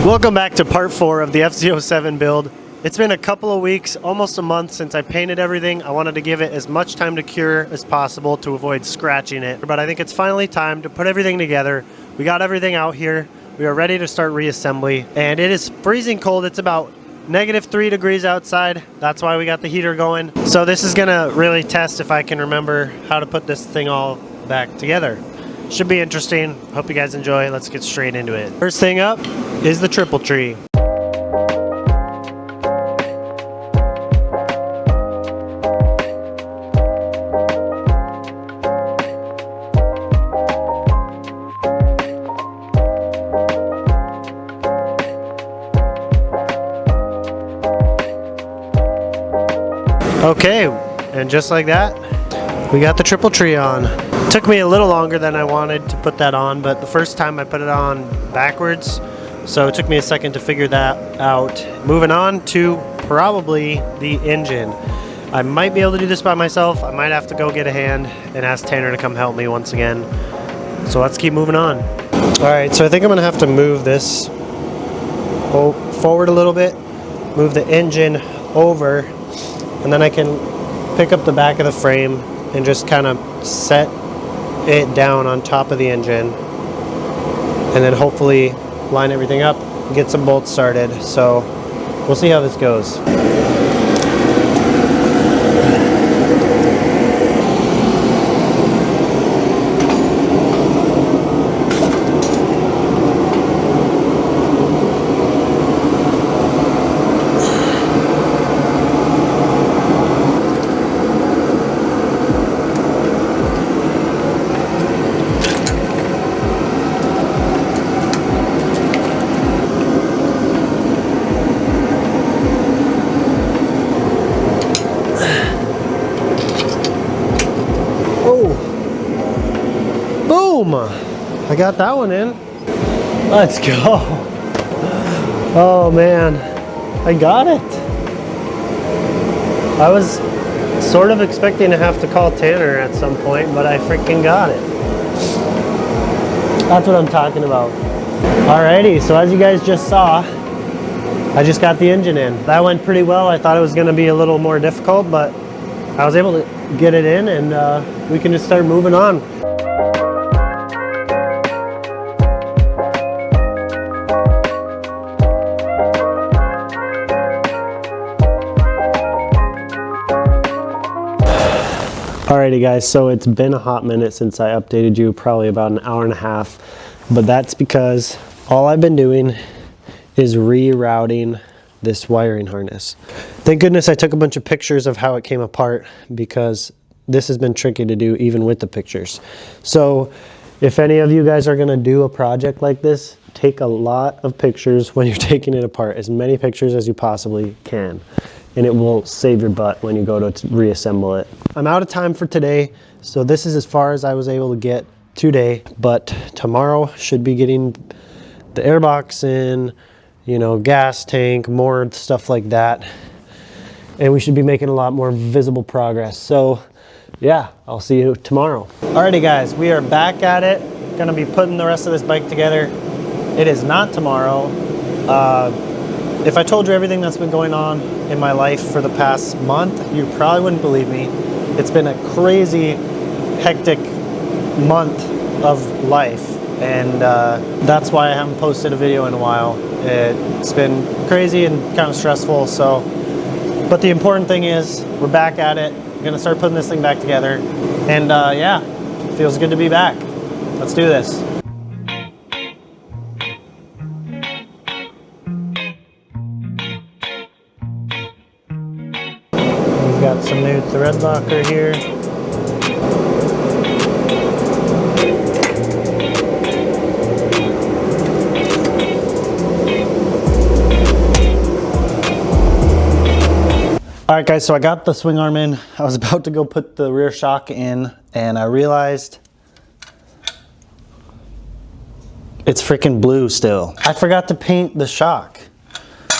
Welcome back to part 4 of the FZ-07 build. It's been a couple of weeks, almost a month since I painted everything. I wanted to give it as much time to cure as possible to avoid scratching it. But I think it's finally time to put everything together. We got everything out here. We are ready to start reassembly. And it is freezing cold. It's about -3 degrees outside. That's why we got the heater going. So this is gonna really test if I can remember how to put this thing all back together. Should be interesting. Hope you guys enjoy. Let's get straight into it. First thing up is the triple tree. Okay, and just like that, we got the triple tree on. Took me a little longer than I wanted to put that on, but the first time I put it on backwards, so it took me a second to figure that out. Moving on to probably the engine. I might be able to do this by myself. I might have to go get a hand and ask Tanner to come help me once again. So let's keep moving on. All right, so I think I'm gonna have to move this forward a little bit, move the engine over, and then I can pick up the back of the frame and just kind of set it down on top of the engine, and then hopefully line everything up, get some bolts started. So we'll see how this goes. Boom! I got that one in. Let's go. Oh man, I got it. I was sort of expecting to have to call Tanner at some point, but I freaking got it. That's what I'm talking about. Alrighty, so as you guys just saw, I just got the engine in. That went pretty well. I thought it was gonna be a little more difficult, but I was able to get it in, and we can just start moving on. Alrighty guys, so it's been a hot minute since I updated you, probably about an hour and a half, but that's because all I've been doing is rerouting this wiring harness. Thank goodness I took a bunch of pictures of how it came apart, because this has been tricky to do even with the pictures. So if any of you guys are going to do a project like this, take a lot of pictures when you're taking it apart, as many pictures as you possibly can, and it will save your butt when you go to reassemble it. I'm out of time for today, so this is as far as I was able to get today, but tomorrow should be getting the airbox in, you know, gas tank, more stuff like that, and we should be making a lot more visible progress. So yeah, I'll see you tomorrow. Alrighty guys, we are back at it. Gonna be putting the rest of this bike together. It is not tomorrow. If I told you everything that's been going on in my life for the past month, you probably wouldn't believe me. It's been a crazy, hectic month of life, and that's why I haven't posted a video in a while. It's been crazy and kind of stressful, so, but the important thing is we're back at it. We're gonna start putting this thing back together, and yeah, it feels good to be back. Let's do this. We've got some new thread locker here. All right guys, so I got the swing arm in. I was about to go put the rear shock in, and I realized it's freaking blue still. I forgot to paint the shock.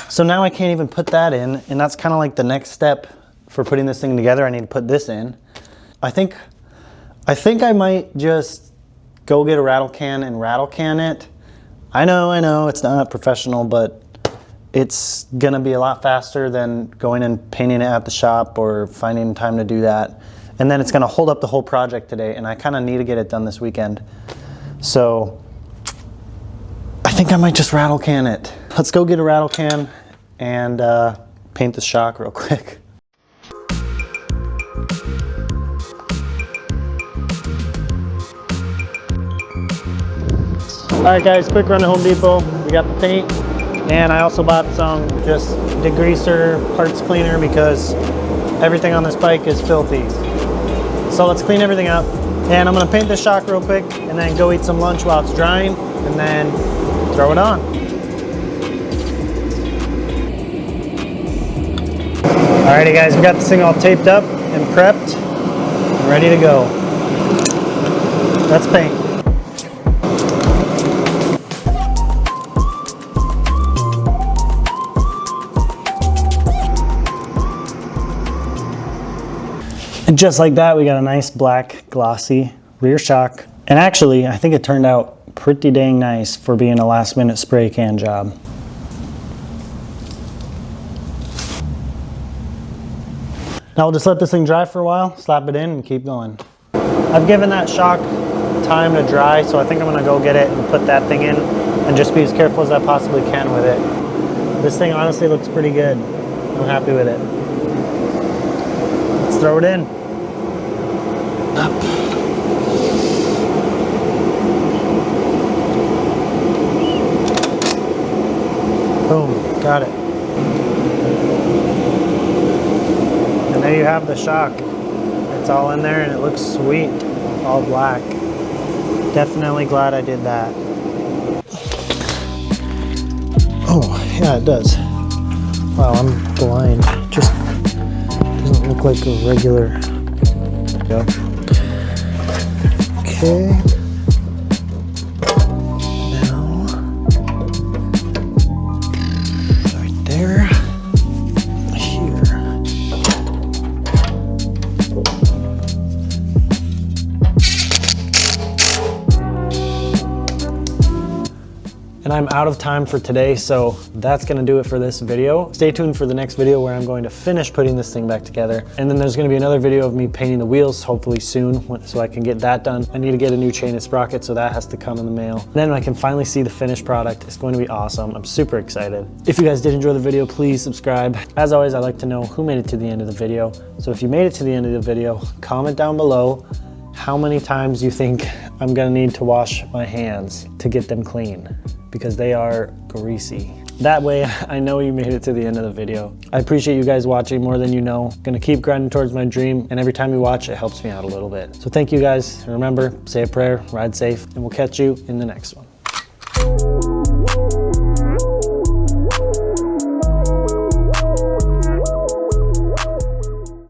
So now I can't even put that in, and that's kind of like the next step for putting this thing together. I need to put this in. I think I might just go get a rattle can and rattle can it, I know, it's not professional, but it's gonna be a lot faster than going and painting it at the shop or finding time to do that. And then it's gonna hold up the whole project today, and I kinda need to get it done this weekend. So I think I might just rattle can it. Let's go get a rattle can and paint the shock real quick. All right guys, quick run to Home Depot. We got the paint, and I also bought some just degreaser, parts cleaner, because everything on this bike is filthy. So let's clean everything up. And I'm gonna paint this shock real quick and then go eat some lunch while it's drying and then throw it on. Alrighty guys, we got this thing all taped up and prepped, ready to go. Let's paint. And just like that, we got a nice black glossy rear shock. And actually, I think it turned out pretty dang nice for being a last minute spray can job. Now we'll just let this thing dry for a while, slap it in and keep going. I've given that shock time to dry, so I think I'm gonna go get it and put that thing in and just be as careful as I possibly can with it. This thing honestly looks pretty good. I'm happy with it. Let's throw it in. Up. Boom, got it. And there you have the shock. It's all in there and it looks sweet, all black. Definitely glad I did that. Oh, yeah, it does. Wow, I'm blind. Just doesn't look like a regular. There we go. Okay. Now, right there, here. And I'm out of time for today, so that's gonna do it for this video. Stay tuned for the next video where I'm going to finish putting this thing back together. And then there's gonna be another video of me painting the wheels, hopefully soon, so I can get that done. I need to get a new chain and sprocket, so that has to come in the mail. Then I can finally see the finished product. It's going to be awesome. I'm super excited. If you guys did enjoy the video, please subscribe. As always, I'd like to know who made it to the end of the video. So if you made it to the end of the video, comment down below how many times you think I'm gonna need to wash my hands to get them clean, because they are greasy. That way I know you made it to the end of the video. I appreciate you guys watching more than you know. Gonna keep grinding towards my dream, and every time you watch, it helps me out a little bit. So thank you guys, and remember, say a prayer, ride safe, and we'll catch you in the next one.